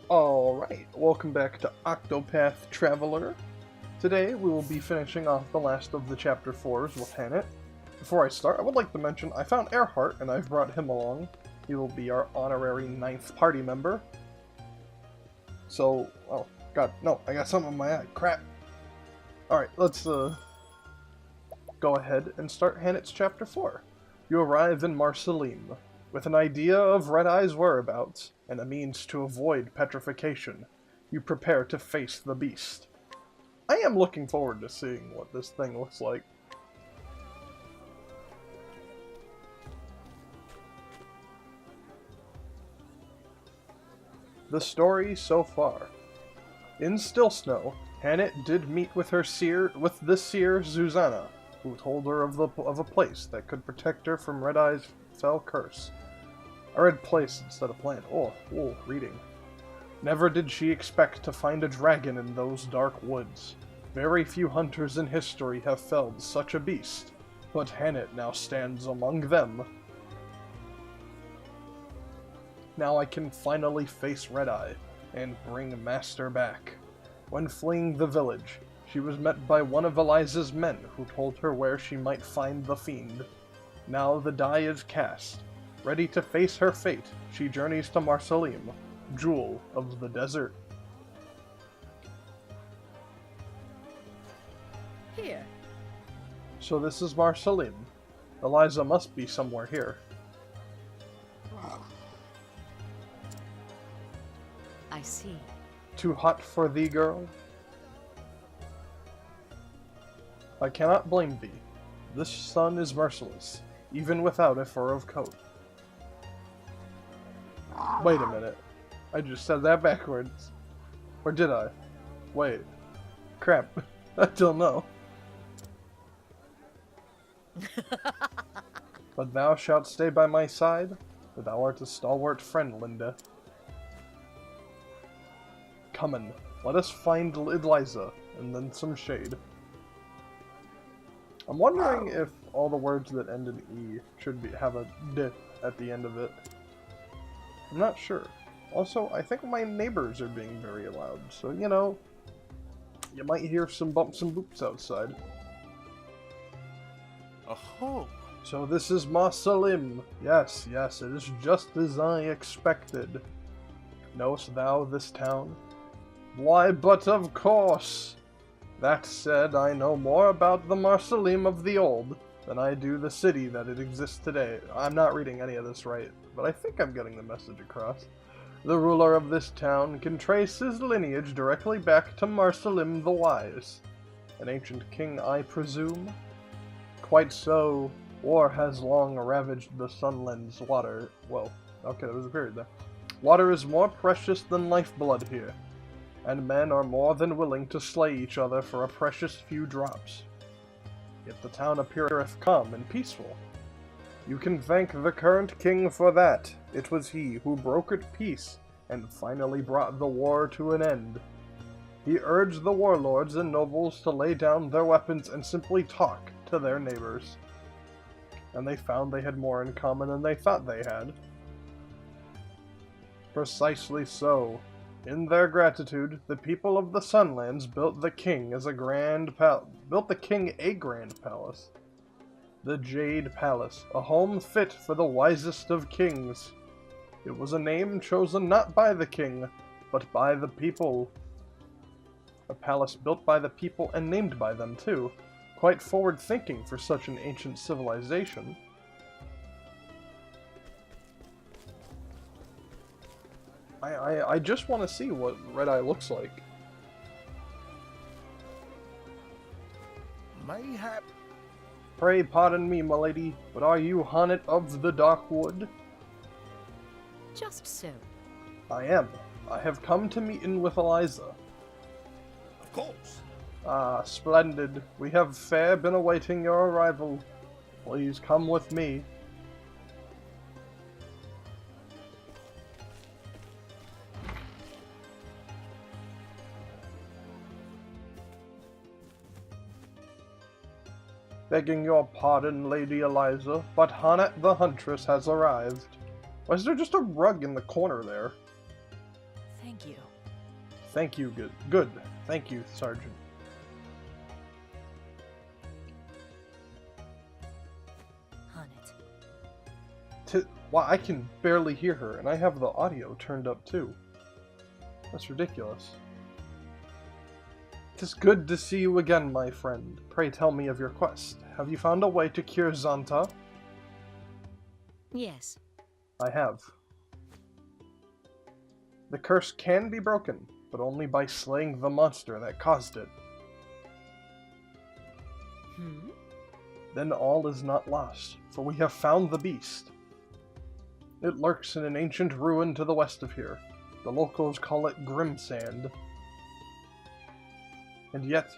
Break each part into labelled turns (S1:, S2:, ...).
S1: Alright, welcome back to Octopath Traveler. Today we will be finishing off the last of the Chapter 4s with Hannett. Before I start, I would like to mention I found Earhart and I've brought him along. He will be our honorary 9th party member. So, oh god, no, I got something in my eye, crap. Alright, let's go ahead and start Hannett's Chapter 4. You arrive in Marceline. With an idea of Red Eye's whereabouts, and a means to avoid petrification, you prepare to face the beast. I am looking forward to seeing what this thing looks like. The story so far. In Still Snow, Hannett did meet with the seer Zuzana, who told her of a place that could protect her from Red Eye's fell curse. I read place instead of plant. Oh, reading. Never did she expect to find a dragon in those dark woods. Very few hunters in history have felled such a beast, but Hannett now stands among them. Now I can finally face Red Eye and bring Master back. When fleeing the village, she was met by one of Eliza's men who told her where she might find the fiend. Now the die is cast. Ready to face her fate, she journeys to Marceline, Jewel of the Desert.
S2: Here.
S1: So this is Marceline. Eliza must be somewhere here.
S2: I see.
S1: Too hot for thee, girl? I cannot blame thee. This sun is merciless, even without a fur of coat. Wait a minute. I just said that backwards. Or did I? Wait. Crap. I don't know. But thou shalt stay by my side, for thou art a stalwart friend, Linda. Comin', let us find Eliza, and then some shade. I'm wondering if all the words that end in E should have a D at the end of it. I'm not sure. Also, I think my neighbors are being very loud, so, you know, you might hear some bumps and boops outside.
S3: Oh,
S1: So this is Marceline. Yes, it is just as I expected. Knowest thou this town? Why, but of course! That said, I know more about the Marceline of the old than I do the city that it exists today. I'm not reading any of this right, but I think I'm getting the message across. The ruler of this town can trace his lineage directly back to Marceline the Wise. An ancient king, I presume? Quite so. War has long ravaged the Sunland's water. Well, okay, there was a period there. Water is more precious than lifeblood here, and men are more than willing to slay each other for a precious few drops. Yet the town appeareth calm and peaceful. You can thank the current king for that. It was he who brokered peace and finally brought the war to an end. He urged the warlords and nobles to lay down their weapons and simply talk to their neighbors. And they found they had more in common than they thought they had. Precisely so. In their gratitude, the people of the Sunlands built the king a grand palace. The Jade Palace, a home fit for the wisest of kings. It was a name chosen not by the king, but by the people. A palace built by the people and named by them, too. Quite forward-thinking for such an ancient civilization. I just want to see what Red Eye looks like.
S3: mayhap.
S1: Pray pardon me, my lady, but are you Hannett of the Dark Wood?
S2: Just so.
S1: I am. I have come to meet in with Eliza.
S3: Of course.
S1: Ah, splendid. We have fair been awaiting your arrival. Please come with me. Begging your pardon, Lady Eliza, but Hannett the Huntress has arrived. Why is there just a rug in the corner there?
S4: Thank you.
S1: Thank you, good. Good. Thank you, Sergeant.
S4: On it.
S1: Wow, I can barely hear her, and I have the audio turned up too. That's ridiculous. 'Tis good to see you again, my friend. Pray tell me of your quest. Have you found a way to cure Zanta?
S2: Yes.
S1: I have. The curse can be broken, but only by slaying the monster that caused it.
S2: Hmm?
S1: Then all is not lost, for we have found the beast. It lurks in an ancient ruin to the west of here. The locals call it Grimsand. And yet,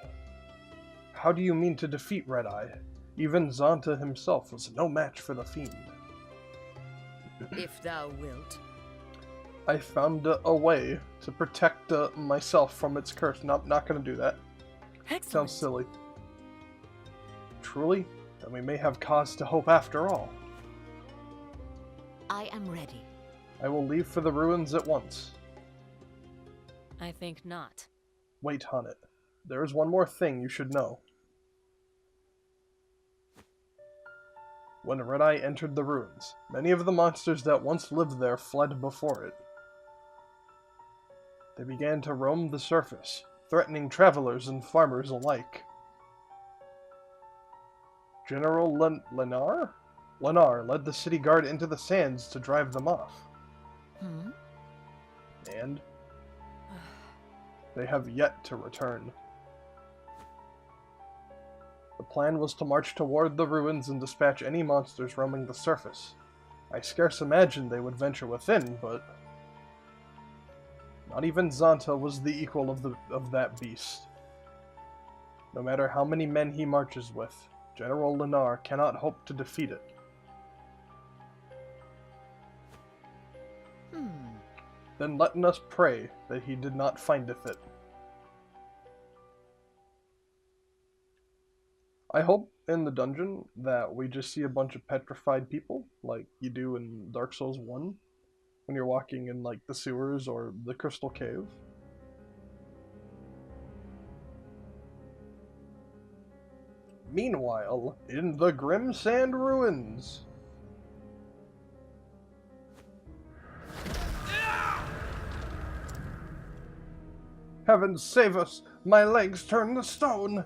S1: how do you mean to defeat Red Eye? Even Zanta himself was no match for the fiend.
S2: If thou wilt.
S1: I found a way to protect myself from its curse. Not gonna do that.
S4: Excellent.
S1: Sounds silly. Truly? Then we may have cause to hope after all.
S2: I am ready.
S1: I will leave for the ruins at once.
S4: I think not.
S1: Wait, Hunnet. There is one more thing you should know. When Red Eye entered the ruins, many of the monsters that once lived there fled before it. They began to roam the surface, threatening travelers and farmers alike. General Lenar? Lenar led the city guard into the sands to drive them off.
S2: Hmm?
S1: And they have yet to return. The plan was to march toward the ruins and dispatch any monsters roaming the surface. I scarce imagined they would venture within, but not even Zanta was the equal of that beast. No matter how many men he marches with, General Lenar cannot hope to defeat it. Then let us pray that he did not findeth it. I hope in the dungeon that we just see a bunch of petrified people, like you do in Dark Souls 1, when you're walking in like the sewers or the Crystal Cave. Meanwhile, in the Grimsand Ruins. Heaven save us! My legs turn to stone!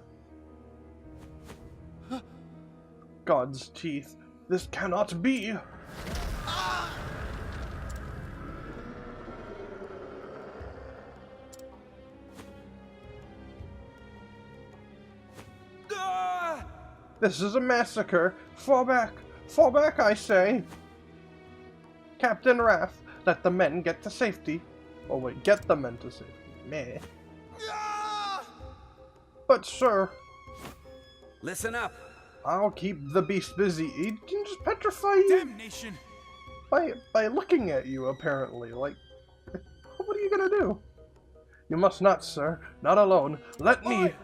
S1: God's teeth, this cannot be! This is a massacre! Fall back! Fall back, I say! Captain Wrath, let the men get to safety. Oh wait, get the men to safety. Meh. But sir...
S5: Listen up.
S1: I'll keep the beast busy. He can just petrify you
S3: Damnation!
S1: by looking at you, apparently. Like, what are you gonna do? You must not, sir. Not alone. Let me...
S3: Oi!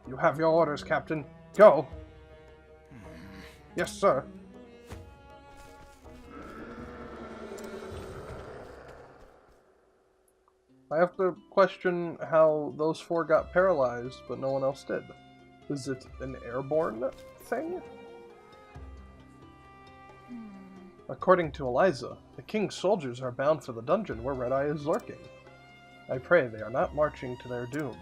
S1: You have your orders, Captain. Go. Yes, sir. I have to question how those four got paralyzed, but no one else did. Is it an airborne thing? According to Eliza, the king's soldiers are bound for the dungeon where Red Eye is lurking. I pray they are not marching to their doom.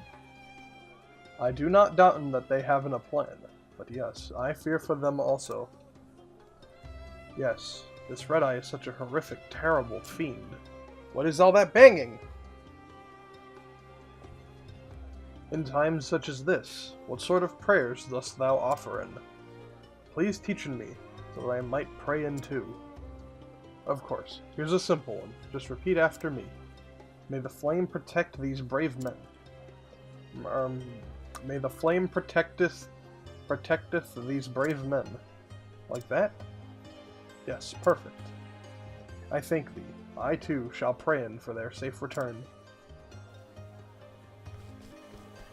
S1: I do not doubt that they have a plan, but yes, I fear for them also. Yes, this Red Eye is such a horrific, terrible fiend. What is all that banging? In times such as this, what sort of prayers dost thou offer in? Please teach me, so that I might pray in too. Of course, here's a simple one. Just repeat after me. May the flame protect these brave men. May the flame protecteth these brave men. Like that? Yes, perfect. I thank thee. I too shall pray in for their safe return.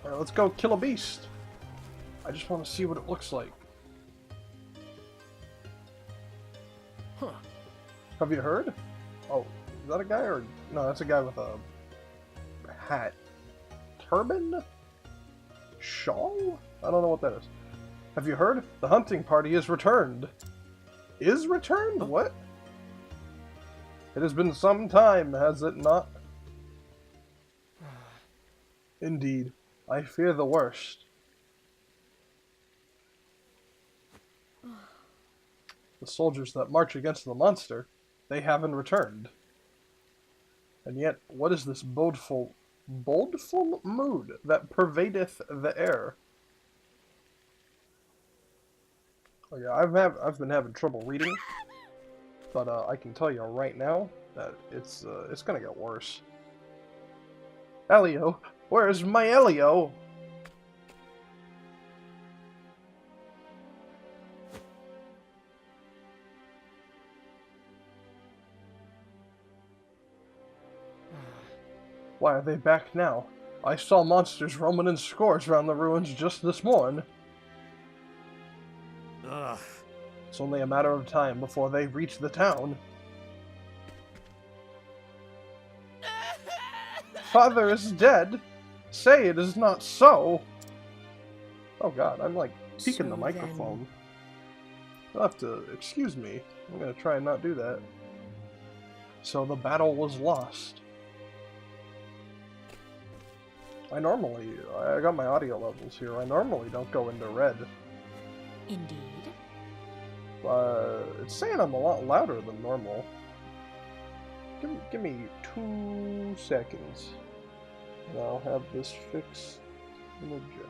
S1: Alright, let's go kill a beast. I just want to see what it looks like.
S3: Huh.
S1: Have you heard? Oh, is that a guy or... No, that's a guy with a hat. Turban? Shawl? I don't know what that is. Have you heard? The hunting party is returned. Is returned? What? It has been some time, has it not? Indeed. I fear the worst. The soldiers that march against the monster, they haven't returned. And yet, what is this bodeful mood that pervadeth the air? Oh yeah, I've been having trouble reading, but I can tell you right now that it's gonna get worse. Elio, where's my Elio? Why are they back now? I saw monsters roaming in scores around the ruins just this morning.
S3: Ugh.
S1: It's only a matter of time before they reach the town. Father is dead. Say it is not so. Oh god, I'm like peeking the
S2: So
S1: microphone. You'll have to excuse me. I'm gonna try and not do that. So the battle was lost. I got my audio levels here. I normally don't go into red.
S4: Indeed.
S1: It's saying I'm a lot louder than normal. Give me 2 seconds. And I'll have this fixed in a jiff.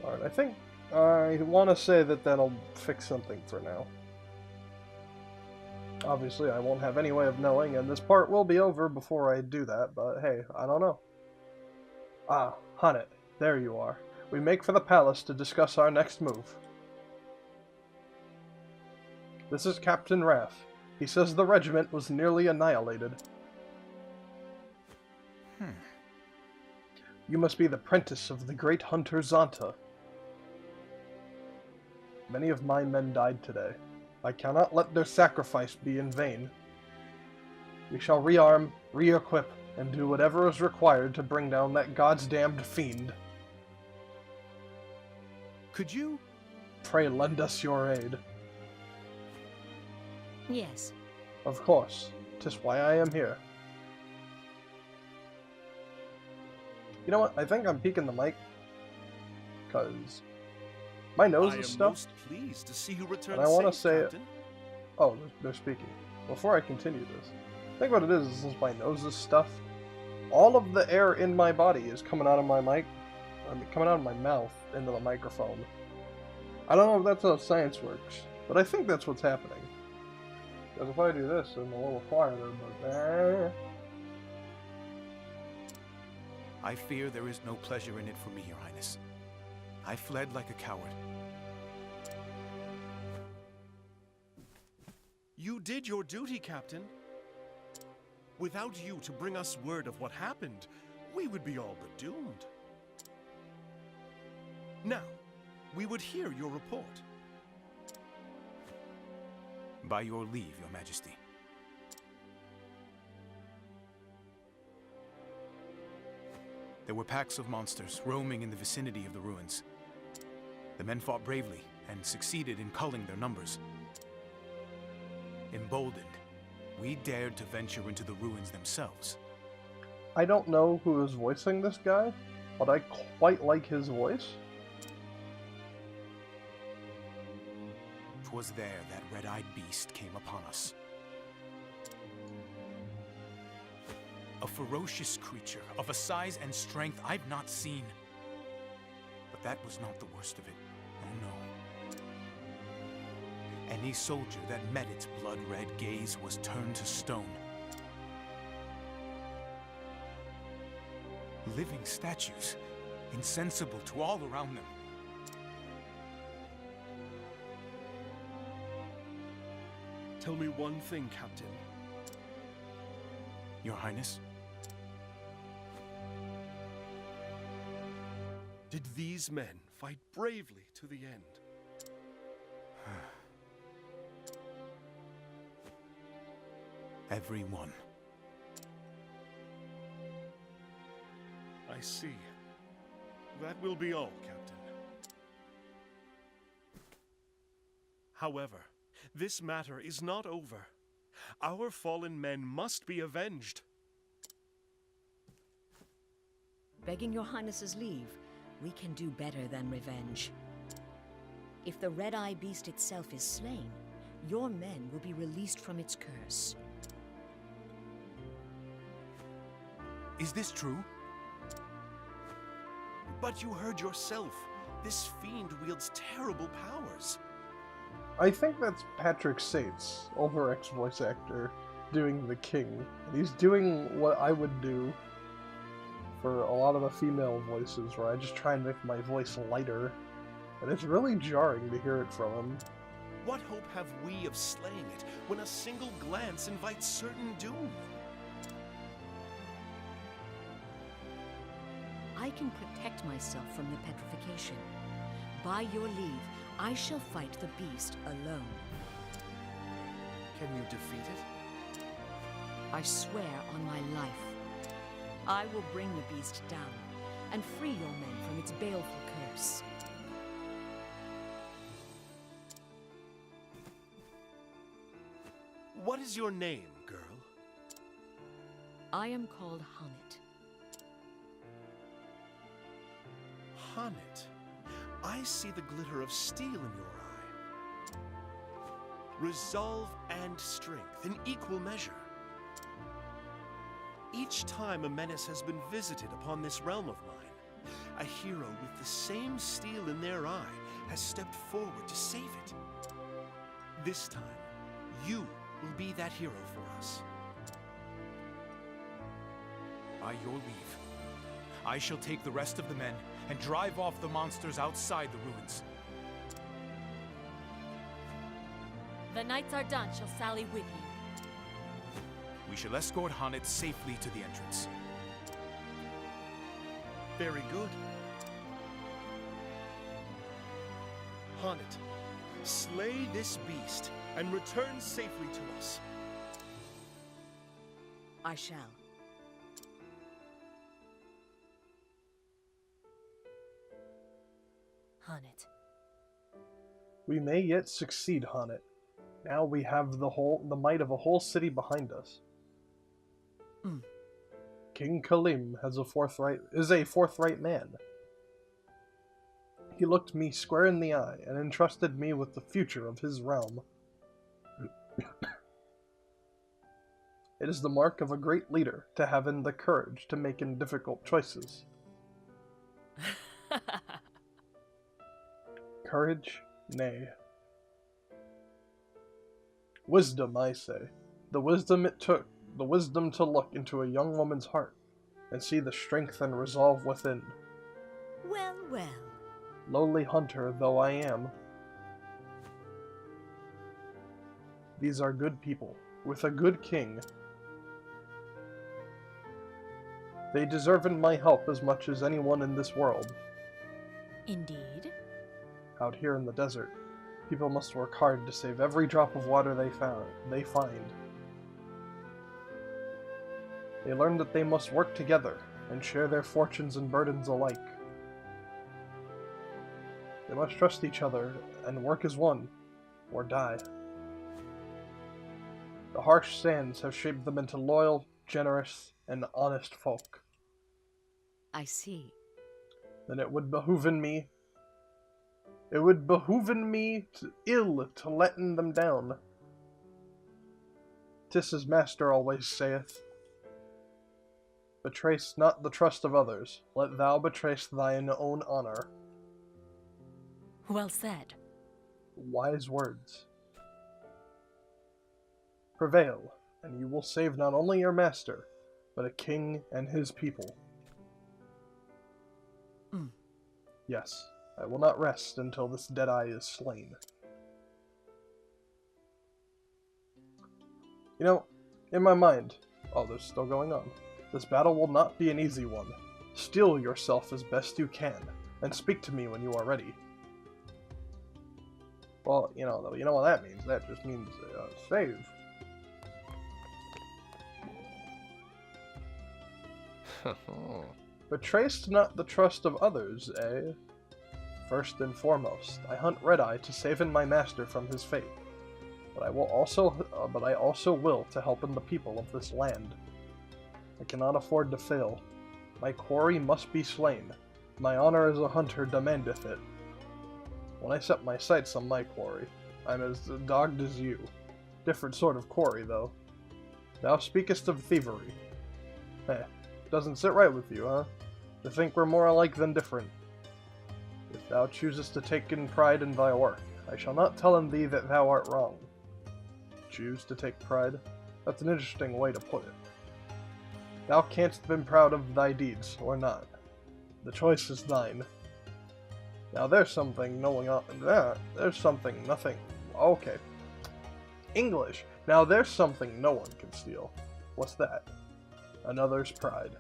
S1: Alright, I think I want to say that that'll fix something for now. Obviously, I won't have any way of knowing, and this part will be over before I do that, but hey, I don't know. Ah, Hunnet, there you are. We make for the palace to discuss our next move. This is Captain Raff. He says the regiment was nearly annihilated. You must be the apprentice of the great hunter Zonta. Many of my men died today. I cannot let their sacrifice be in vain. We shall rearm, re-equip, and do whatever is required to bring down that God's damned fiend.
S3: Could you?
S1: Pray lend us your aid.
S4: Yes.
S1: Of course. 'Tis why I am here. You know what? I think I'm peeking the mic. Because my nose
S3: I am
S1: is stuffed.
S3: most pleased to see you return
S1: And I want to
S3: safe,
S1: say
S3: Captain.
S1: Oh, they're speaking. Before I continue this, I think what it is since my nose is stuffed, all of the air in my body is coming out of my mic. Coming out of my mouth into the microphone. I don't know if that's how science works, but I think that's what's happening. Because if I do this, I'm a little quieter, but
S3: I fear there is no pleasure in it for me, Your Highness. I fled like a coward. You did your duty, Captain. Without you to bring us word of what happened, we would be all but doomed. Now, we would hear your report. By your leave, Your Majesty. There were packs of monsters roaming in the vicinity of the ruins. The men fought bravely and succeeded in culling their numbers. Emboldened, we dared to venture into the ruins themselves.
S1: I don't know who is voicing this guy, but I quite like his voice.
S3: 'Twas there that red-eyed beast came upon us. A ferocious creature of a size and strength I've not seen. But that was not the worst of it. Oh no. Any soldier that met its blood-red gaze was turned to stone. Living statues, insensible to all around them.
S6: Tell me one thing, Captain.
S3: Your Highness?
S6: Did these men fight bravely to the end?
S3: Everyone.
S6: I see. That will be all, Captain. However, this matter is not over. Our fallen men must be avenged.
S2: Begging your Highness's leave, we can do better than revenge. If the Red-Eye Beast itself is slain, your men will be released from its curse.
S3: Is this true?
S6: But you heard yourself. This fiend wields terrible powers.
S1: I think that's Patrick Sates, Ulverec's voice actor, doing the king. He's doing what I would do for a lot of the female voices, where I just try and make my voice lighter. And it's really jarring to hear it from him.
S6: What hope have we of slaying it when a single glance invites certain doom?
S2: I can protect myself from the petrification. By your leave, I shall fight the beast alone.
S6: Can you defeat it?
S2: I swear on my life. I will bring the beast down and free your men from its baleful curse.
S6: What is your name, girl?
S2: I am called Hunnet.
S6: Hunnet. I see the glitter of steel in your eye. Resolve and strength in equal measure. Each time a menace has been visited upon this realm of mine, a hero with the same steel in their eye has stepped forward to save it. This time, you will be that hero for us.
S3: By your leave, I shall take the rest of the men and drive off the monsters outside the ruins.
S4: The knights are done shall sally with you.
S3: We shall escort Hunnet safely to the entrance.
S6: Very good. Hunnet, slay this beast and return safely to us.
S2: I shall.
S4: Hunnet.
S1: We may yet succeed, Hunnet. Now we have the might of a whole city behind us. King Kalim is a forthright man. He looked me square in the eye and entrusted me with the future of his realm. It is the mark of a great leader to have the courage to make difficult choices. Courage? Nay. Wisdom, I say. The wisdom it took, the wisdom to look into a young woman's heart and see the strength and resolve within.
S2: Well, well.
S1: Lowly hunter though I am, these are good people, with a good king. They deserve my help as much as anyone in this world.
S4: Indeed.
S1: Out here in the desert, people must work hard to save every drop of water they find. They learn that they must work together and share their fortunes and burdens alike. They must trust each other and work as one, or die. The harsh sands have shaped them into loyal, generous, and honest folk.
S2: I see.
S1: Then it would behooven me ill to letten them down. 'Tis as master always saith, betrays not the trust of others, let thou betray thine own honor.
S4: Well said.
S1: Wise words. Prevail, and you will save not only your master, but a king and his people. Yes, I will not rest until this Deadeye is slain. You know, in my mind, they're still going on. This battle will not be an easy one. Steel yourself as best you can, and speak to me when you are ready. Well, you know what that means. That just means save. Betrayst not the trust of others, eh? First and foremost, I hunt Red-Eye to save in my master from his fate. But I also will to help in the people of this land. I cannot afford to fail. My quarry must be slain. My honor as a hunter demandeth it. When I set my sights on my quarry, I'm as dogged as you. Different sort of quarry, though. Thou speakest of thievery. Doesn't sit right with you, huh? To think we're more alike than different. If thou choosest to take in pride in thy work, I shall not tell in thee that thou art wrong. Choose to take pride? That's an interesting way to put it. Thou canst have been proud of thy deeds, or not. The choice is thine. Now there's something nothing. Okay. English. Now there's something no one can steal. What's that? Another's pride.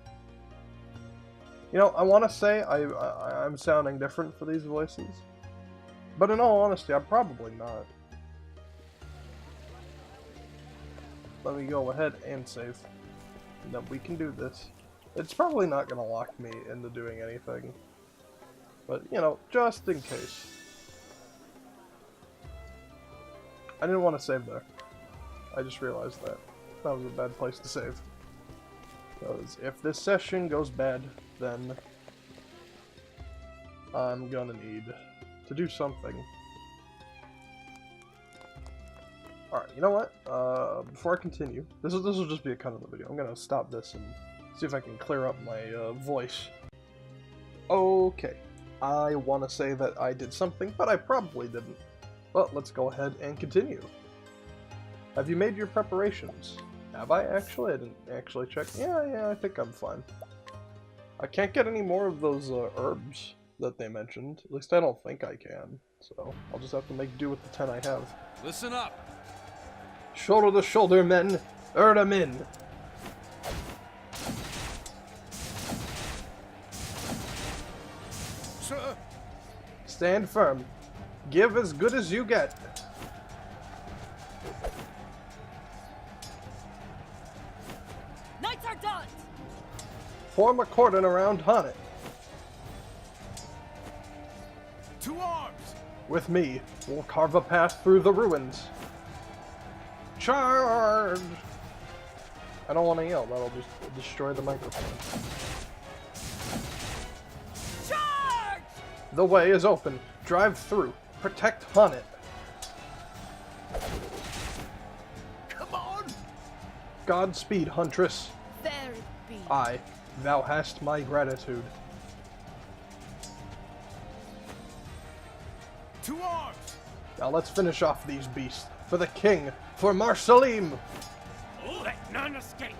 S1: You know, I want to say I'm sounding different for these voices. But in all honesty, I'm probably not. Let me go ahead and save. And then we can do this. It's probably not going to lock me into doing anything. But, you know, just in case. I didn't want to save there. I just realized that. That was a bad place to save. Because if this session goes bad, then I'm gonna need to do something. Alright, you know what? Before I continue, this will just be a cut of the video. I'm gonna stop this and see if I can clear up my voice. Okay, I want to say that I did something, but I probably didn't. Well, let's go ahead and continue. Have you made your preparations? Have I actually? I didn't actually check. Yeah, I think I'm fine. I can't get any more of those herbs that they mentioned. At least I don't think I can. So I'll just have to make do with the 10 I have.
S7: Listen up!
S1: Shoulder to shoulder, men! Erd 'em in!
S6: Sir!
S1: Stand firm. Give as good as you get.
S4: Knights are done!
S1: Form a cordon around Haunit.
S3: To arms!
S1: With me, we'll carve a path through the ruins. Charge! I don't want to yell, that'll just destroy the microphone.
S4: Charge!
S1: The way is open. Drive through. Protect Haunit.
S6: Come on!
S1: Godspeed, Huntress.
S4: There it be.
S1: Aye, thou hast my gratitude.
S3: To arms!
S1: Now let's finish off these beasts. For the king! For Marsalim!
S6: Let none escape!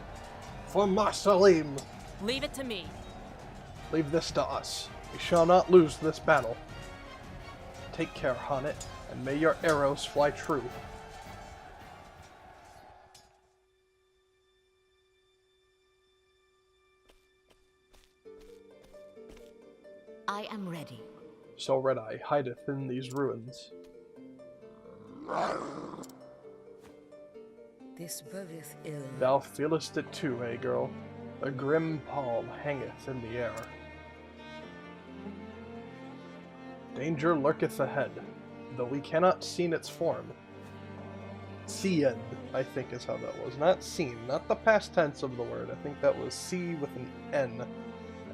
S1: For Marsalim!
S4: Leave it to me.
S1: Leave this to us. We shall not lose this battle. Take care, Haunit, and may your arrows fly true.
S2: I am ready.
S1: So Red-Eye hideth in these ruins.
S2: This bodeth ill.
S1: Thou feelest it too, eh, girl? A grim pall hangeth in the air. Danger lurketh ahead, though we cannot see its form. Seed, I think is how that was. Not seen, not the past tense of the word. I think that was C with an N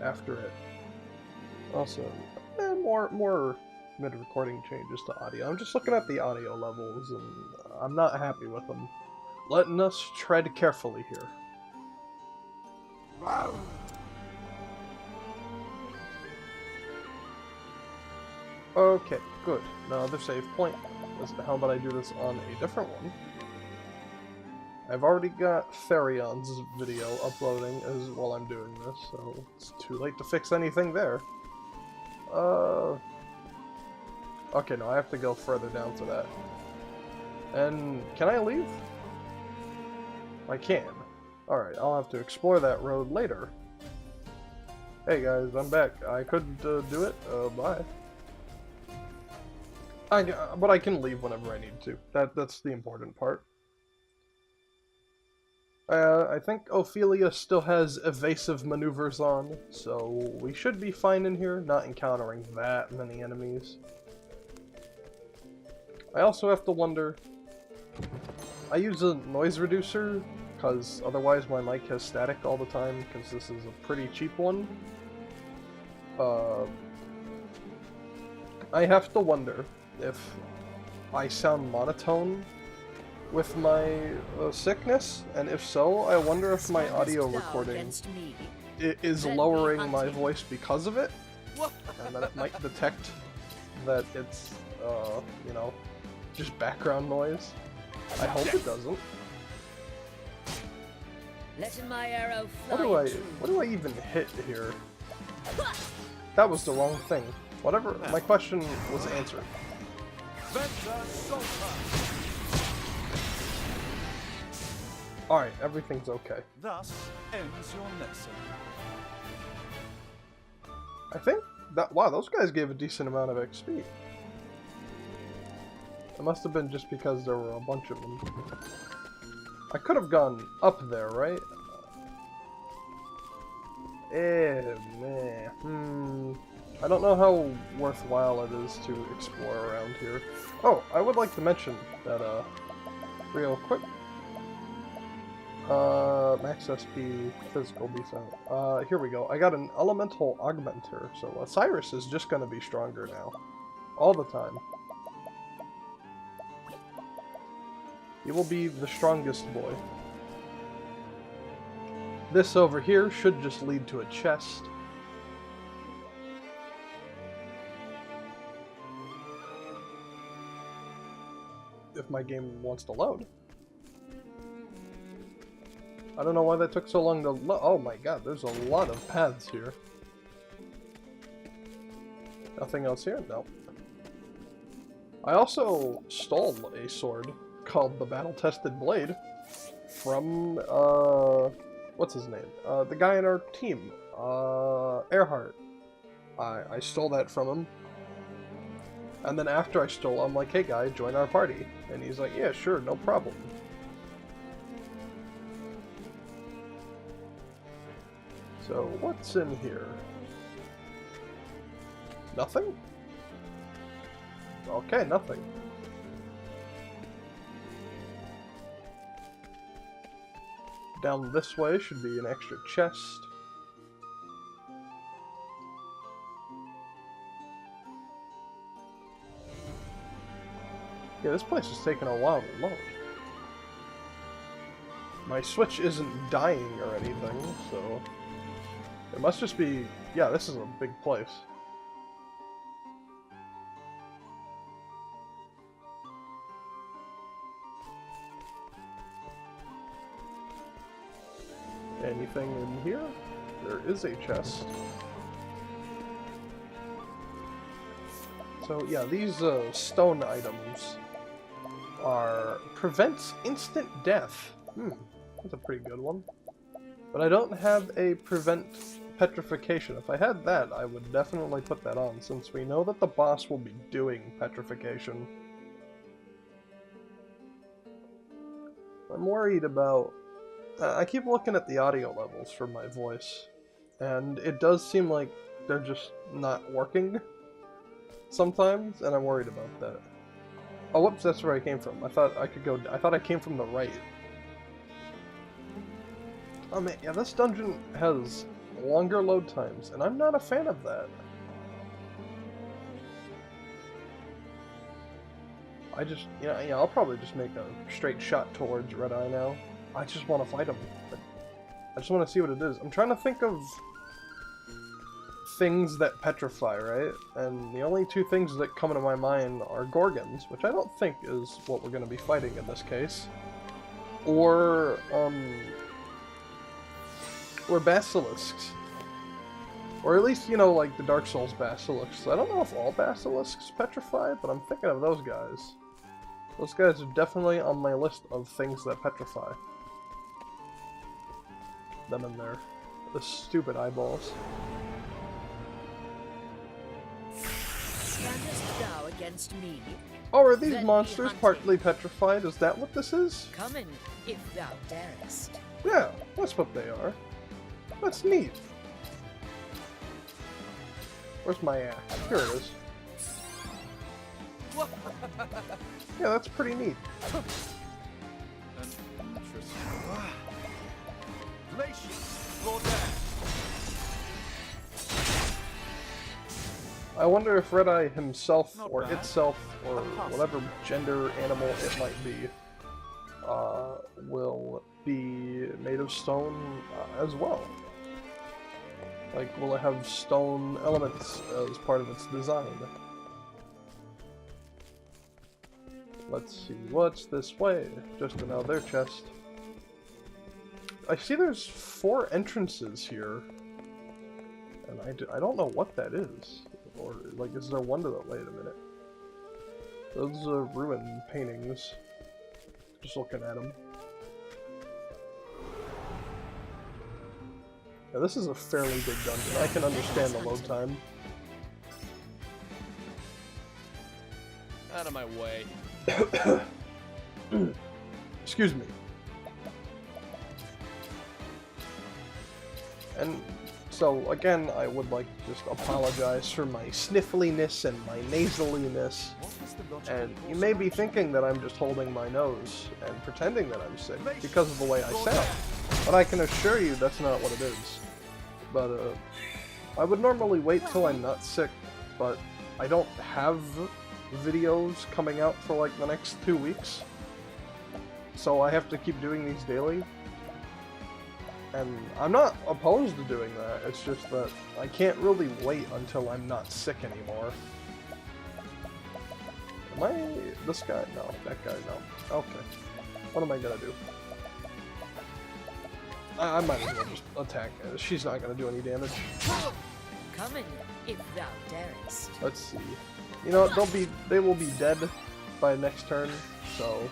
S1: after it. Also, more mid-recording changes to audio. I'm just looking at the audio levels, and I'm not happy with them. Letting us tread carefully here. Okay, good. Another save point. How about I do this on a different one? I've already got Therion's video uploading as while I'm doing this, so it's too late to fix anything there. Okay, no, I have to go further down to that. And can I leave? I can. Alright, I'll have to explore that road later. Hey guys, I'm back. I couldn't do it. Bye. But I can leave whenever I need to. That's the important part. I think Ophelia still has evasive maneuvers on, so we should be fine in here, not encountering that many enemies. I also have to wonder... I use a noise reducer, because otherwise my mic has static all the time, because this is a pretty cheap one. I have to wonder if I sound monotone with my sickness, and if so, I wonder if my audio recording is lowering my voice because of it, and that it might detect that it's, you know, just background noise. I hope it doesn't.
S2: Letting my arrow fly
S1: What do I even hit here? That was the wrong thing. Whatever, my question was answered. Alright, everything's okay.
S7: Thus ends your lesson.
S1: I think that, wow, those guys gave a decent amount of XP. It must have been just because there were a bunch of them. I could have gone up there, right? I don't know how worthwhile it is to explore around here. Oh, I would like to mention that, real quick. Max SP, physical decent. Here we go. I got an elemental augmenter, so Osiris is just gonna be stronger now. All the time. He will be the strongest boy. This over here should just lead to a chest. If my game wants to load. I don't know why that took so long to load. Oh my god, there's a lot of paths here. Nothing else here? No. I also stole a sword called the Battle-Tested Blade from, what's his name? The guy in our team, Earhart. I stole that from him. And then after I stole, I'm like, hey guy, join our party. And he's like, yeah, sure, no problem. So, what's in here? Nothing? Okay, nothing. Down this way should be an extra chest. Yeah, this place is taking a while to load. My Switch isn't dying or anything, so... It must just be... Yeah, this is a big place. Anything in here? There is a chest. So yeah, these stone items are prevents instant death. That's a pretty good one. But I don't have a prevent petrification. If I had that, I would definitely put that on, since we know that the boss will be doing petrification. I'm worried about... I keep looking at the audio levels for my voice, and it does seem like they're just not working sometimes, and I'm worried about that. Oh, whoops, that's where I came from. I thought I could go... I thought I came from the right. Oh man, yeah, this dungeon has longer load times, and I'm not a fan of that. I just, yeah, I'll probably just make a straight shot towards Red Eye now. I just want to fight him. I just want to see what it is. I'm trying to think of things that petrify, right? And the only two things that come into my mind are Gorgons, which I don't think is what we're going to be fighting in this case. Or basilisks. Or at least, you know, like the Dark Souls basilisks. I don't know if all basilisks petrify, but I'm thinking of those guys. Those guys are definitely on my list of things that petrify. Them in there. The stupid eyeballs.
S2: Standest thou against me.
S1: Oh, are these
S2: Then be
S1: monsters
S2: hunted.
S1: partly petrified? Is that what this is?
S2: Come in, if thou darest.
S1: Yeah, that's what they are. That's neat. Where's my axe? Here it is. Yeah, that's pretty neat. I wonder if Red Eye himself,
S7: Not
S1: or
S7: bad.
S1: itself, or whatever gender animal it might be, will be made of stone as well. Like, will it have stone elements as part of its design? Let's see, what's this way? Just another chest. I see there's 4 entrances here, and I don't know what that is. Or, like, is there one to the... Wait a minute. Those are ruin paintings. Just looking at them. Yeah, this is a fairly big dungeon. I can understand the load time.
S8: Out of my way.
S1: Excuse me. And so, again, I would like to just apologize for my sniffliness and my nasaliness. And you may be thinking that I'm just holding my nose and pretending that I'm sick because of the way I sound. But I can assure you that's not what it is. But, I would normally wait till I'm not sick, but I don't have videos coming out for like the next 2 weeks. So I have to keep doing these daily. And I'm not opposed to doing that, it's just that I can't really wait until I'm not sick anymore. Am I... this guy? No. That guy? No. Okay. What am I gonna do? I might as well just attack her. She's not gonna do any damage.
S2: Come in, if thou darest.
S1: Let's see. You know, they will be dead by next turn, so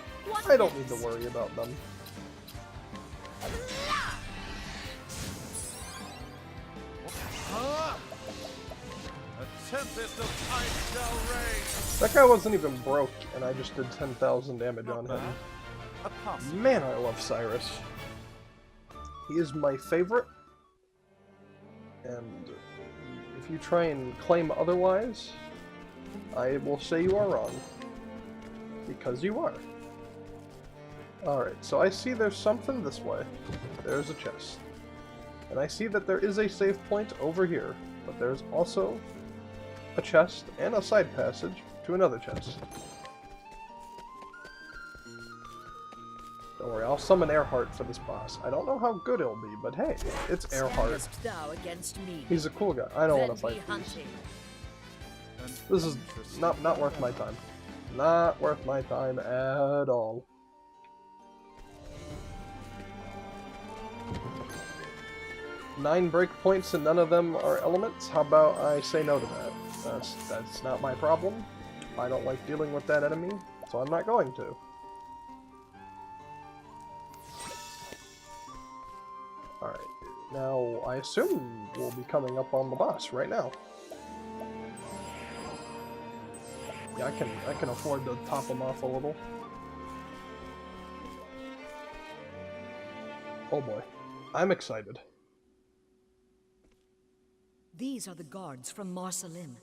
S1: I don't need to worry about them. That guy wasn't even broke, and I just did 10,000 damage on him. Man, I love Cyrus. He is my favorite, and if you try and claim otherwise, I will say you are wrong. Because you are. Alright, so I see there's something this way. There's a chest. And I see that there is a save point over here, but there's also a chest and a side passage to another chest. Don't worry, I'll summon Earhart for this boss. I don't know how good he'll be, but hey, it's Earhart.
S2: Standest thou against me.
S1: He's a cool guy. I don't want to
S2: Then be
S1: fight these.
S2: hunted.
S1: This is not worth my time. Not worth my time at all. Nine breakpoints and none of them are elements? How about I say no to that? That's not my problem. I don't like dealing with that enemy, so I'm not going to. Alright, now I assume we'll be coming up on the boss right now. Yeah, I can afford to top him off a little. Oh boy, I'm excited.
S2: These are the guards from Marsalim.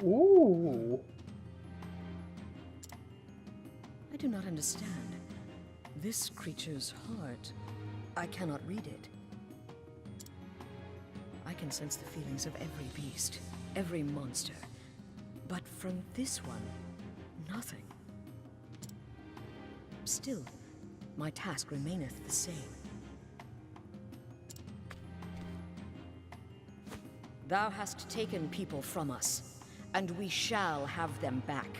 S1: Ooh.
S2: I do not understand. This creature's heart, I cannot read it. I can sense the feelings of every beast, every monster. But from this one, nothing. Still, my task remaineth the same. Thou hast taken people from us, and we shall have them back.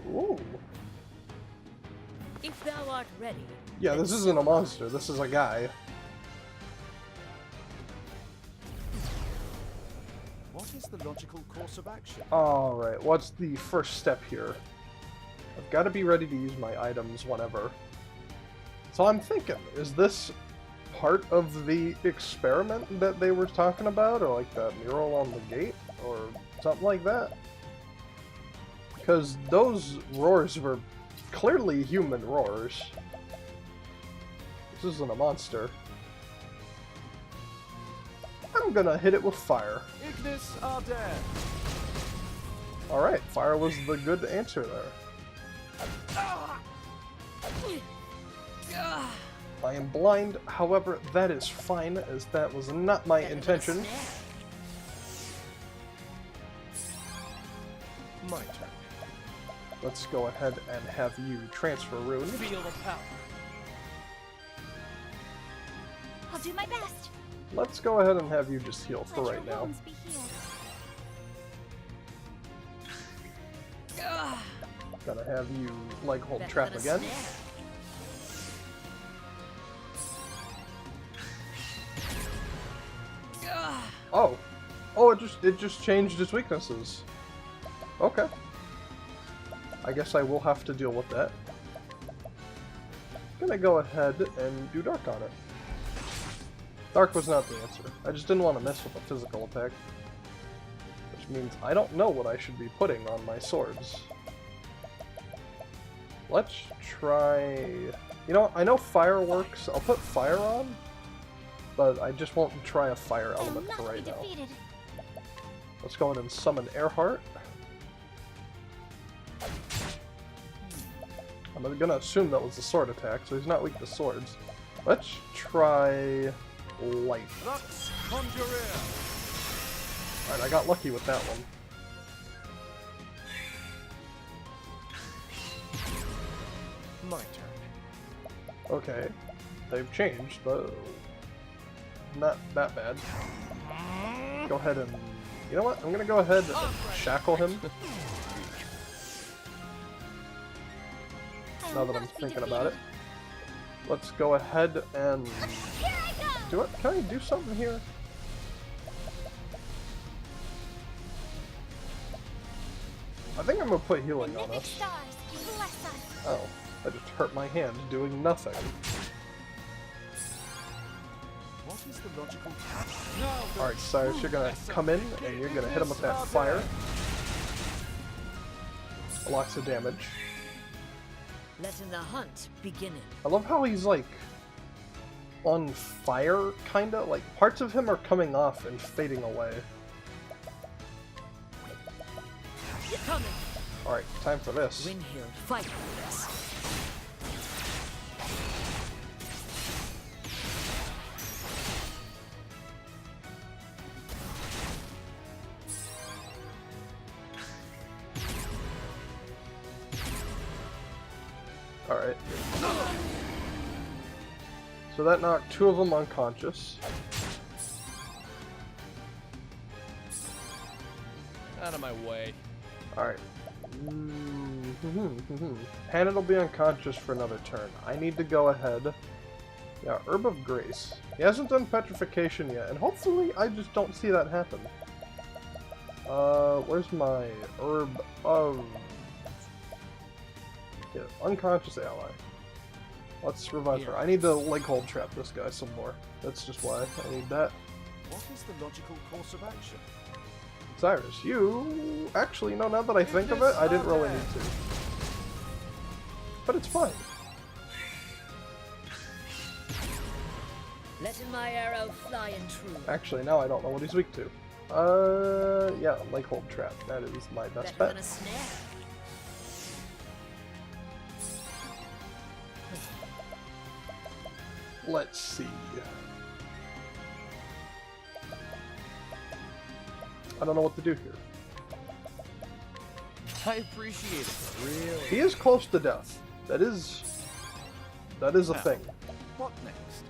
S1: Ooh.
S2: If thou art ready...
S1: Yeah, this isn't a monster, this is a guy.
S7: the logical course of action?
S1: Alright, what's the first step here? I've got to be ready to use my items whenever. So I'm thinking, is this part of the experiment that they were talking about? Or like that mural on the gate? Or something like that? Because those roars were clearly human roars. This isn't a monster. I'm gonna hit it with fire.
S7: Ignis Arden!
S1: Alright, fire was the good answer there. I am blind, however, that is fine, as that was not my intention.
S6: My turn.
S1: Let's go ahead and have you transfer rune.
S7: Feel the power.
S8: I'll do my best.
S1: Let's go ahead and have you just heal for
S8: Let
S1: right
S8: your
S1: now.
S8: wounds be healed.
S1: Gonna have you leg hold trap again. Oh. Oh, it just changed its weaknesses. Okay. I guess I will have to deal with that. Gonna go ahead and do dark on it. Dark was not the answer. I just didn't want to mess with a physical attack. Which means I don't know what I should be putting on my swords. Let's try... You know, I know fire works. I'll put fire on. But I just won't try a fire element for right now. Let's go ahead and summon Earhart. I'm gonna assume that was a sword attack, so he's not weak to swords. Let's try light.
S7: Lux Conjurer!
S1: Alright, I got lucky with that one.
S6: My turn.
S1: Okay, they've changed, but not that bad. Go ahead and... You know what? I'm gonna go ahead and shackle him. Now that I'm thinking about it. Let's go ahead and... Do it? Can I do something here? I think I'm gonna put healing on us. Oh, I just hurt my hand doing nothing.
S7: What is the logical path?
S1: Alright, Cyrus, you're gonna come in and you're gonna hit him with that fire. Lots of damage.
S2: Letting the hunt begin.
S1: I love how he's like on fire, kinda. Like parts of him are coming off and fading away. Alright, time for this.
S2: Windhill, fight for this.
S1: Alright. So that knocked two of them unconscious.
S9: Out of my way.
S1: Alright. Hannon will be unconscious for another turn. I need to go ahead. Yeah, Herb of Grace. He hasn't done Petrification yet, and hopefully I just don't see that happen. Where's my Herb of... Yeah, unconscious ally. Let's revive her. I need to leg hold trap this guy some more. That's just why I need that.
S7: What is the logical course of action?
S1: Cyrus, you... Actually, no, now that I think of it, I didn't really need to. But it's fine.
S2: Letting my arrow fly and true.
S1: Actually, now I don't know what he's weak to. Yeah, leg hold trap. That is my best bet. Let's see. I don't know what to do here.
S9: I appreciate it. Really?
S1: He is close to death. That is a thing.
S7: What next?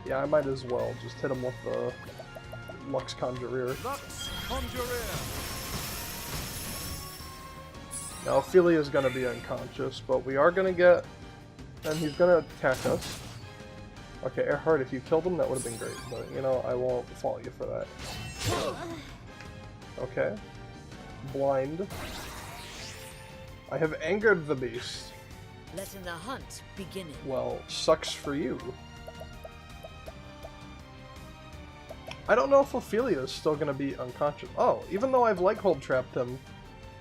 S1: Yeah, I might as well just hit him with the Lux Conjurer.
S7: Lux Conjurer!
S1: Now, Ophelia's gonna be unconscious, but we are gonna get... And he's gonna attack us. Okay, Earhart, if you killed him, that would have been great, but, you know, I won't fault you for that. Okay. Blind. I have angered the beast.
S2: Letting the hunt begin.
S1: Well, sucks for you. I don't know if Ophelia is still gonna be unconscious. Oh, even though I've like hold trapped him,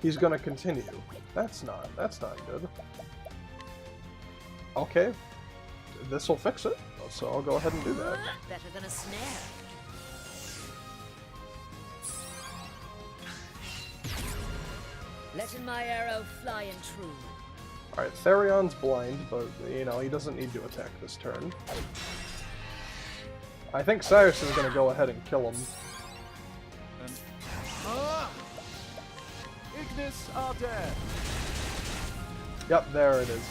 S1: he's gonna continue. That's not good. Okay. This'll fix it, so I'll go ahead and do that.
S2: Better than a snare. Letting my arrow fly and true.
S1: Alright, Therion's blind, but, you know, he doesn't need to attack this turn. I think Cyrus is gonna go ahead and kill him.
S7: Ignis are dead.
S1: Yep, there it is.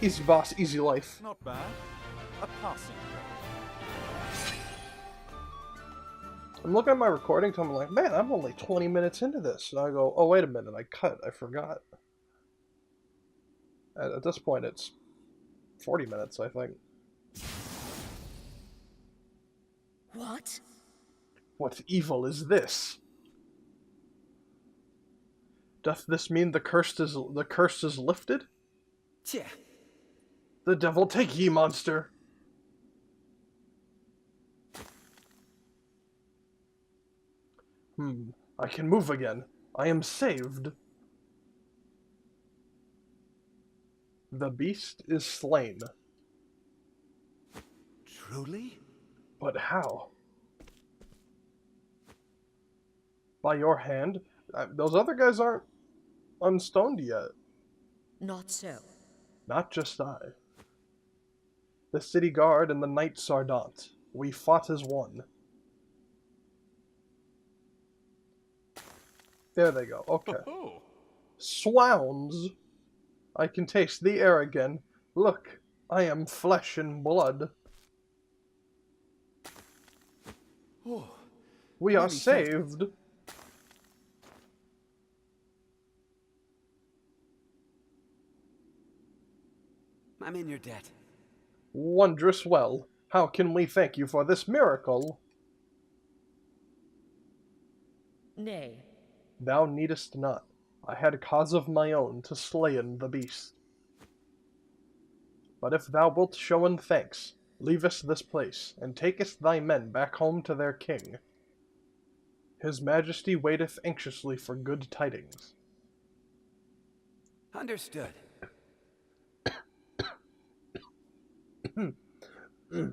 S1: Easy boss, easy life.
S7: Not bad. A passing grade.
S1: I'm looking at my recording, so I'm like, man, I'm only 20 minutes into this. And I go, oh, wait a minute, I forgot. At this point, it's 40 minutes, I think.
S2: What?
S1: What evil is this? Doth this mean the curse is lifted?
S5: Tja.
S1: The devil take ye, monster! I can move again. I am saved. The beast is slain.
S6: Truly?
S1: But how? By your hand? Those other guys aren't unstoned yet.
S2: Not so.
S1: Not just I. The city guard and the knights ardent. We fought as one. There they go. Okay.
S7: Oh,
S1: Swounds! I can taste the air again. Look, I am flesh and blood.
S6: Oh,
S1: We are
S6: Really thank-
S1: saved.
S5: I'm in your debt.
S1: Wondrous well. How can we thank you for this miracle?
S2: Nay.
S1: Thou needest not. I had cause of my own to slayen the beast. But if thou wilt showen thanks, leavest this place, and takest thy men back home to their king. His majesty waiteth anxiously for good tidings.
S5: Understood.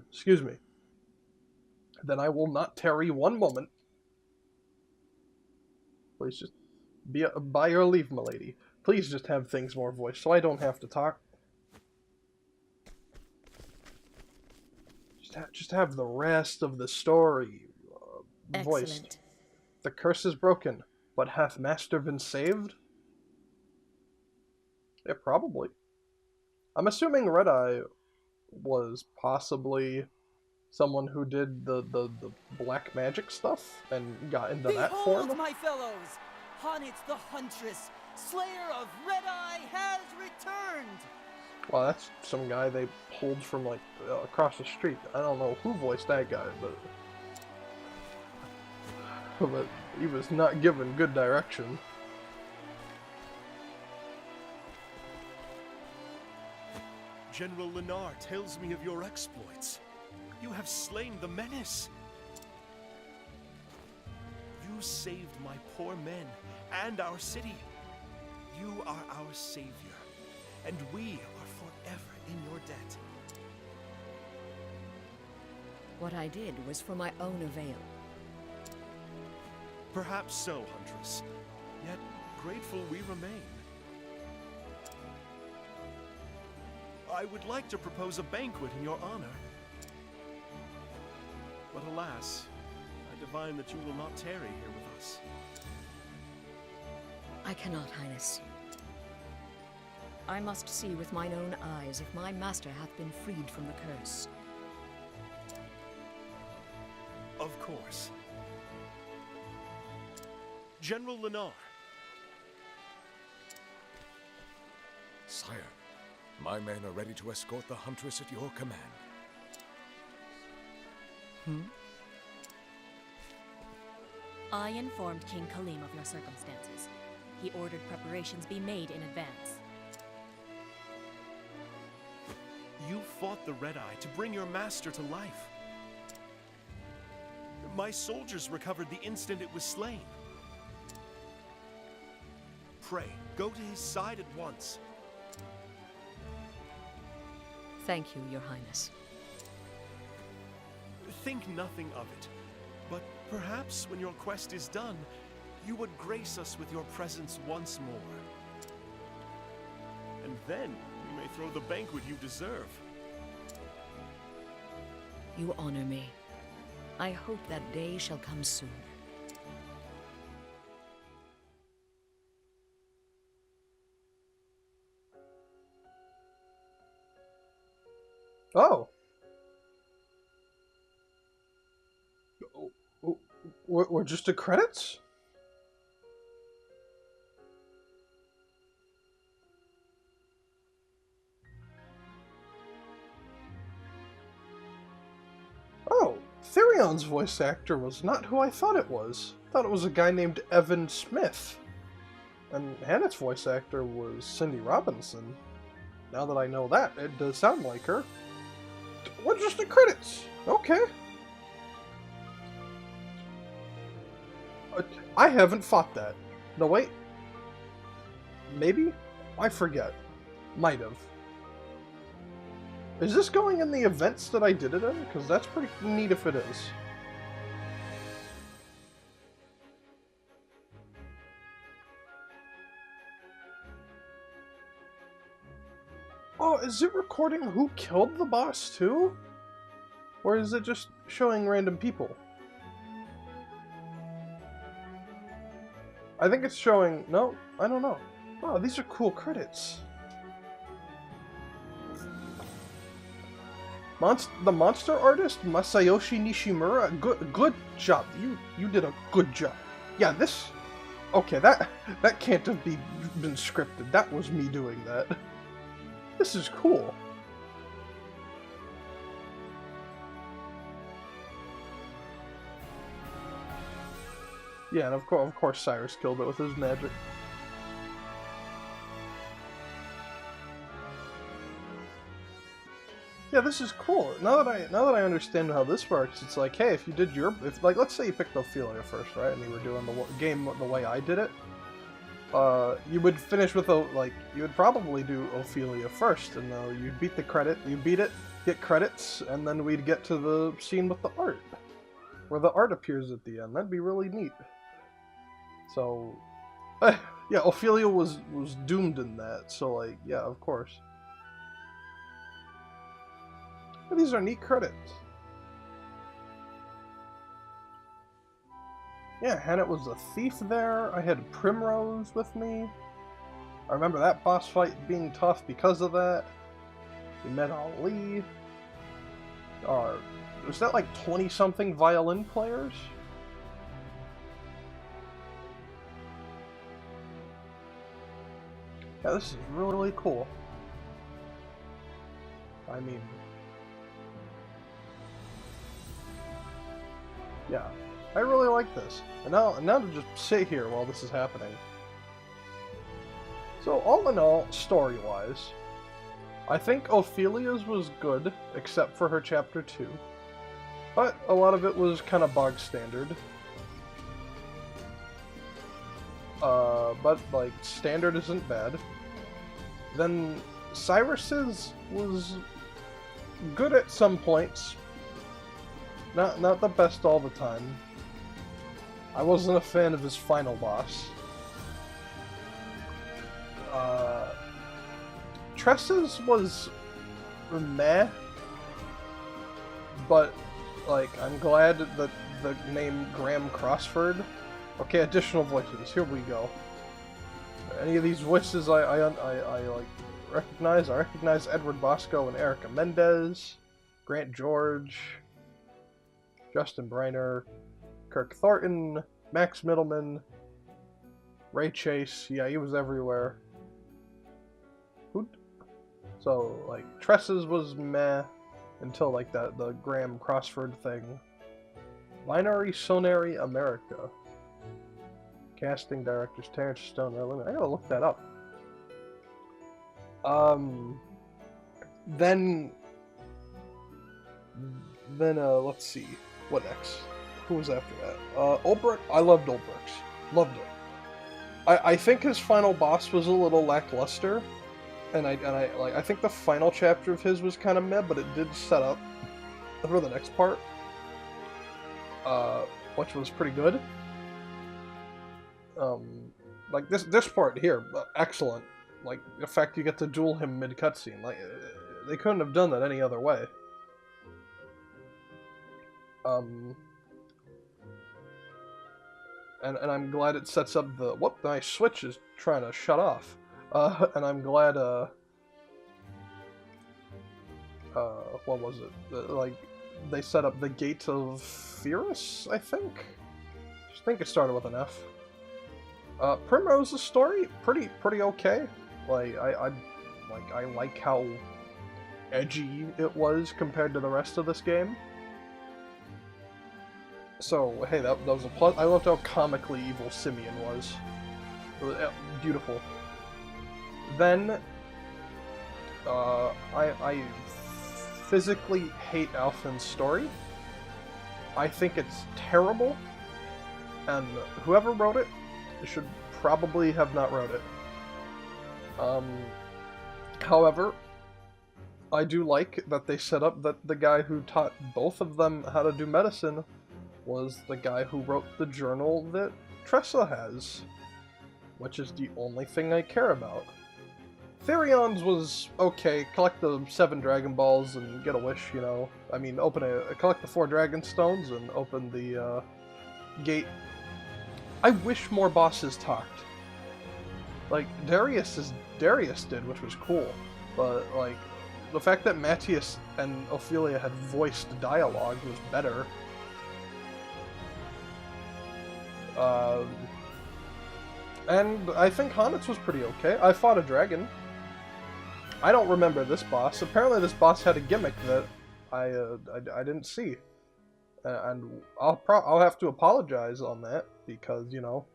S1: Excuse me. Then I will not tarry one moment. Please just be by your leave, milady. Please just have things more voiced, so I don't have to talk. Just have the rest of the story voiced.
S2: Excellent.
S1: The curse is broken, but hath Master been saved? Yeah, probably. I'm assuming Red Eye was possibly someone who did the black magic stuff and got into that form.
S10: Behold, my fellows! Honnet the Huntress, Slayer of Red-Eye, has returned!
S1: Well, that's some guy they pulled from, like, across the street. I don't know who voiced that guy, but he was not given good direction.
S6: General Lenar tells me of your exploits. You have slain the menace. You saved my poor men and our city. You are our savior, and we are forever in your debt.
S2: What I did was for my own avail.
S6: Perhaps so, Huntress. Yet grateful we remain. I would like to propose a banquet in your honor. But alas, I divine that you will not tarry here with us.
S2: I cannot, Highness. I must see with mine own eyes if my master hath been freed from the curse.
S6: Of course. General Lenar.
S11: Sire, my men are ready to escort the Huntress at your command.
S4: I informed King Kalim of your circumstances. He ordered preparations be made in advance.
S6: You fought the Red Eye to bring your master to life. My soldiers recovered the instant it was slain. Pray, go to his side at once.
S2: Thank you, Your Highness.
S6: Think nothing of it, but perhaps when your quest is done, you would grace us with your presence once more. And then you may throw the banquet you deserve.
S2: You honor me. I hope that day shall come soon.
S1: Oh. We're just the credits? Oh, Therion's voice actor was not who I thought it was. I thought it was a guy named Evan Smith. And Hannah's voice actor was Cindy Robinson. Now that I know that, it does sound like her. We're just the credits. Okay. I haven't fought that. No, wait. Maybe? I forget. Might have. Is this going in the events that I did it in? Because that's pretty neat if it is. Oh, is it recording who killed the boss too? Or is it just showing random people? I think it's showing... No, I don't know. Wow, these are cool credits. The monster artist, Masayoshi Nishimura, good job. You did a good job. Yeah, this... Okay, that can't have been scripted. That was me doing that. This is cool. Yeah, and of course Cyrus killed it with his magic. Yeah, this is cool. Now that I understand how this works, it's like, hey, if you did like, let's say you picked Ophelia first, right, and you were doing the game the way I did it, you would finish with you would probably do Ophelia first, and you'd beat it, get credits, and then we'd get to the scene with the art, where the art appears at the end. That'd be really neat. So, yeah, Ophelia was doomed in that. So, like, yeah, of course. But these are neat credits. Yeah, Hannah was a thief there. I had Primrose with me. I remember that boss fight being tough because of that. We met Ali. Was that like 20-something violin players? Yeah, this is really, really cool. I mean... Yeah, I really like this. And now to just sit here while this is happening. So, all in all, story-wise, I think Ophelia's was good, except for her Chapter 2. But a lot of it was kind of bog standard. But, like, standard isn't bad. Then Cyrus's was good at some points. Not the best all the time. I wasn't a fan of his final boss. Tress's was meh, but like I'm glad that the name Graham Crossford. Okay, additional voices. Here we go. Any of these voices I like recognize. I recognize Edward Bosco and Erica Mendez, Grant George, Justin Briner, Kirk Thornton, Max Middleman, Ray Chase. Yeah, he was everywhere. So like Tress's was meh until like the Graham Crossford thing. Binary Sonary America. Casting directors Terrence Stone. I gotta look that up. Then let's see. What next? Who was after that? Ulbrich. I loved Ulbrich's. Loved it. I think his final boss was a little lackluster, and I think the final chapter of his was kind of meh, but it did set up for the next part, which was pretty good. Like this part here, excellent. Like the fact you get to duel him mid cutscene, like they couldn't have done that any other way. And I'm glad it sets up the... Whoop, my Switch is trying to shut off. And I'm glad, what was it? Like, they set up the Gate of Pyrrhus, I think? I think it started with an F. Primrose's story, pretty okay. Like, I like how edgy it was compared to the rest of this game. So, hey, that was a plus. I loved how comically evil Simeon was. It was beautiful. Then, I physically hate Alphen's story. I think it's terrible, and whoever wrote it should probably have not wrote it. However, I do like that they set up that the guy who taught both of them how to do medicine was the guy who wrote the journal that Tressa has, which is the only thing I care about. Therion's was okay, collect the 7 Dragon Balls and get a wish, you know. I mean, collect the 4 Dragon Stones and open the gate. I wish more bosses talked. Like, Darius did, which was cool, but, like, the fact that Matthias and Ophelia had voiced dialogue was better. And I think Hanitz was pretty okay. I fought a dragon. I don't remember this boss. Apparently this boss had a gimmick that I didn't see. And I'll have to apologize on that, because, you know,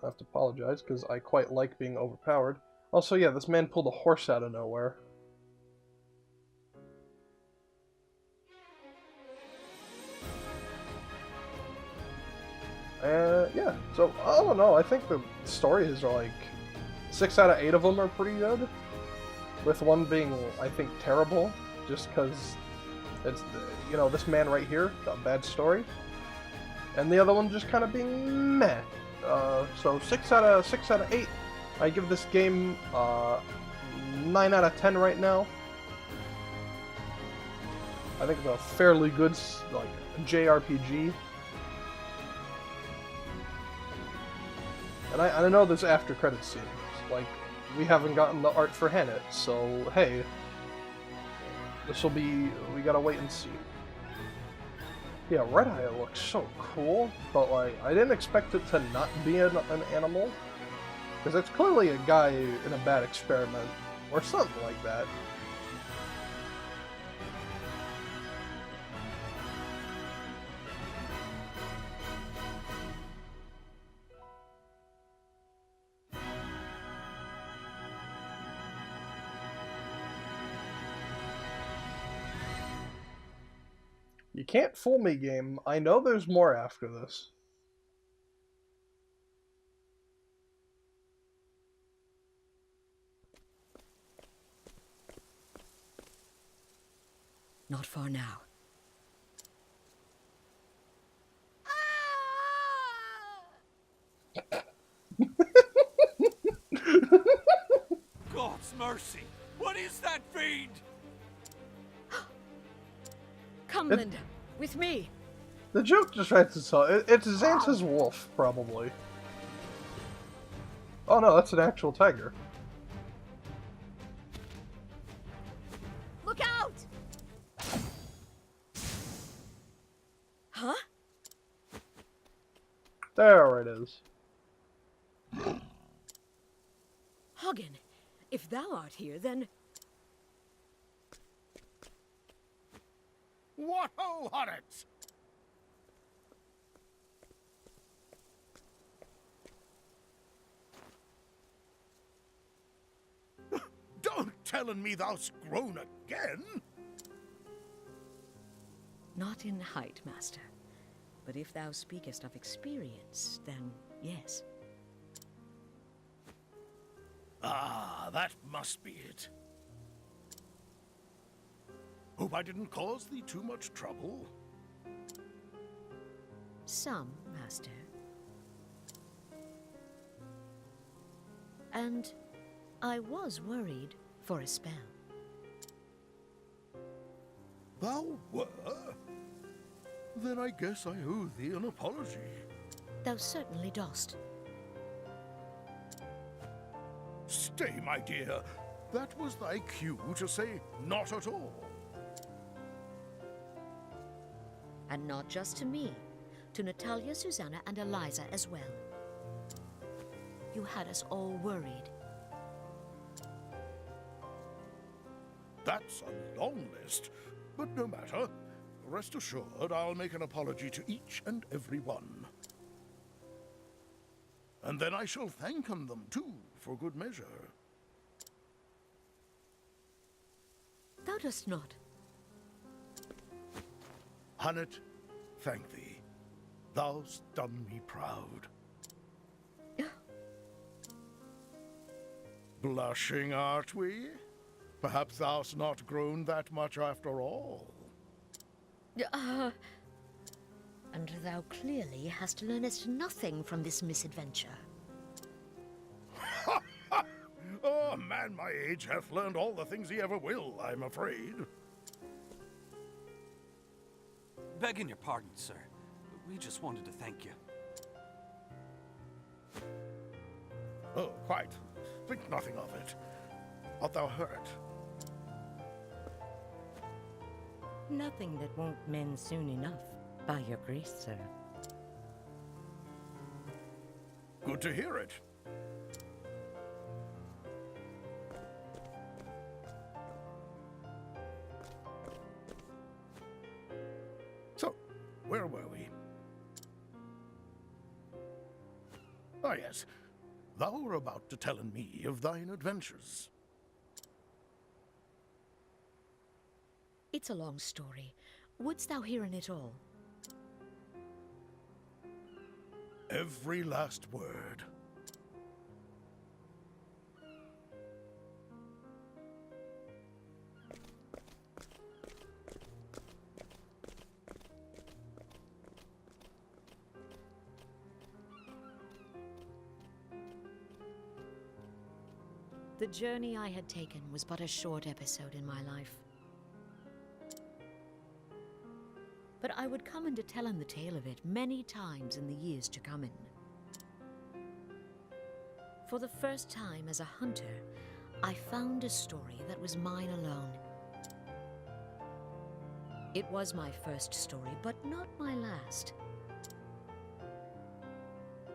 S1: I have to apologize, because I quite like being overpowered. Also, yeah, this man pulled a horse out of nowhere. Yeah, so, I don't know, I think the stories are like, 6 out of 8 of them are pretty good, with one being, I think, terrible, just because it's, you know, this man right here, a bad story, and the other one just kind of being meh. So 6 out of 8, I give this game, 9 out of 10 right now. I think it's a fairly good, like, JRPG. And I know there's after credit scenes, like, we haven't gotten the art for Hanit, so, hey, this'll be, we gotta wait and see. Yeah, Red Eye looks so cool, but, like, I didn't expect it to not be an animal, because it's clearly a guy in a bad experiment, or something like that. You can't fool me, game. I know there's more after this.
S2: Not far now.
S3: God's mercy! What is that fiend?
S2: Come, Linda, with me.
S1: The joke just writes itself. It's Xanta's wolf, probably. Oh no, that's an actual tiger.
S2: Look out! Huh?
S1: There it is.
S2: Hagen, if thou art here, then...
S7: What ho on it! Don't tellin' me thou'st grown again!
S2: Not in height, master. But if thou speakest of experience, then yes.
S7: Ah, that must be it. Hope I didn't cause thee too much trouble.
S2: Some, master. And I was worried for a spell.
S7: Thou were? Then I guess I owe thee an apology.
S2: Thou certainly dost.
S7: Stay, my dear. That was thy cue to say not at all.
S2: And not just to me. To Natalia, Susanna, and Eliza as well. You had us all worried.
S7: That's a long list, but no matter. Rest assured, I'll make an apology to each and every one. And then I shall thank them too, for good measure.
S2: Thou dost not.
S7: Hannet, thank thee. Thou'st done me proud. Blushing, art we? Perhaps thou'st not grown that much after all.
S2: And thou clearly hast learnest nothing from this misadventure.
S7: Oh, a man my age hath learned all the things he ever will, I'm afraid.
S5: Begging your pardon, sir. We just wanted to thank you.
S7: Oh, quite. Think nothing of it. Art thou hurt?
S11: Nothing that won't mend soon enough, by your grace, sir.
S7: Good to hear it. So, where were we? Ah, yes. Thou were about to tellin' me of thine adventures.
S2: It's a long story. Wouldst thou hear in it all?
S7: Every last word.
S2: The journey I had taken was but a short episode in my life. But I would come into telling the tale of it many times in the years to come in. For the first time as a hunter, I found a story that was mine alone. It was my first story, but not my last.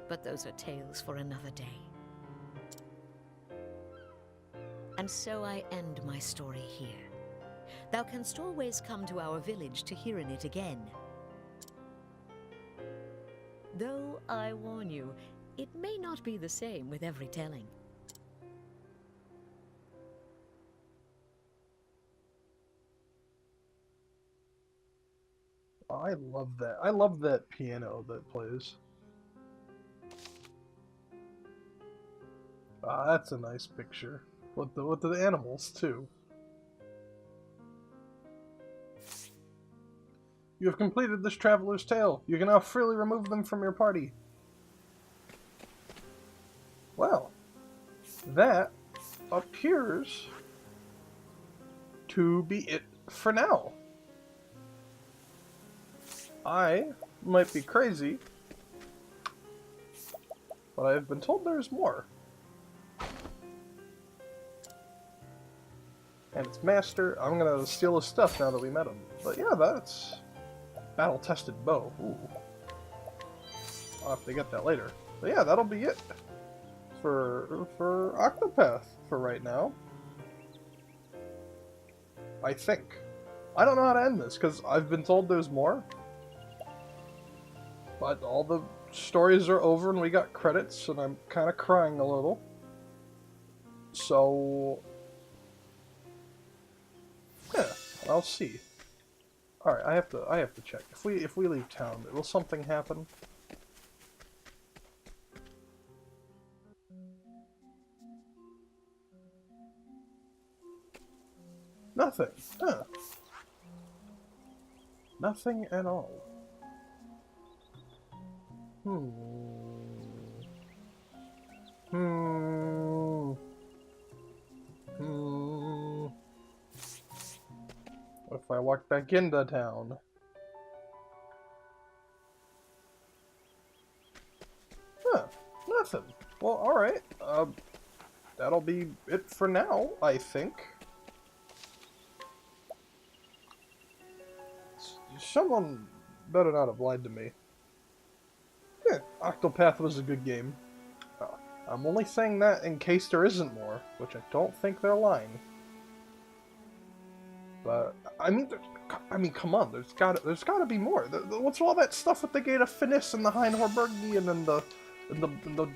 S2: But those are tales for another day. And so I end my story here. Thou canst always come to our village to hear in it again. Though I warn you, it may not be the same with every telling.
S1: I love that. I love that piano that plays. Ah, that's a nice picture. With the animals too. You have completed this traveler's tale. You can now freely remove them from your party. Well, that appears to be it for now. I might be crazy, but I've been told there's more. And it's Master. I'm gonna steal his stuff now that we met him. But yeah, that's battle-tested bow. Ooh. I'll have to get that later. But yeah, that'll be it for Octopath for right now. I think. I don't know how to end this, because I've been told there's more. But all the stories are over and we got credits, and I'm kind of crying a little. So... yeah, I'll see. Alright, I have to check. If we leave town, will something happen? Nothing. Huh. Nothing at all. Hmm. What if I walk back into town? Huh. Nothing. Well, alright. That'll be it for now, I think. Someone better not have lied to me. Yeah, Octopath was a good game. I'm only saying that in case there isn't more, which I don't think they're lying. But I mean, come on, there's gotta be more. What's all that stuff with the Gate of Finis and the Heinhorbergian and the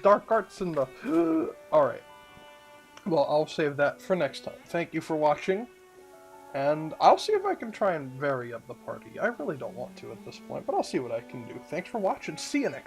S1: Dark Arts and the... Alright. Well, I'll save that for next time. Thank you for watching. And I'll see if I can try and vary up the party. I really don't want to at this point, but I'll see what I can do. Thanks for watching. See you next time.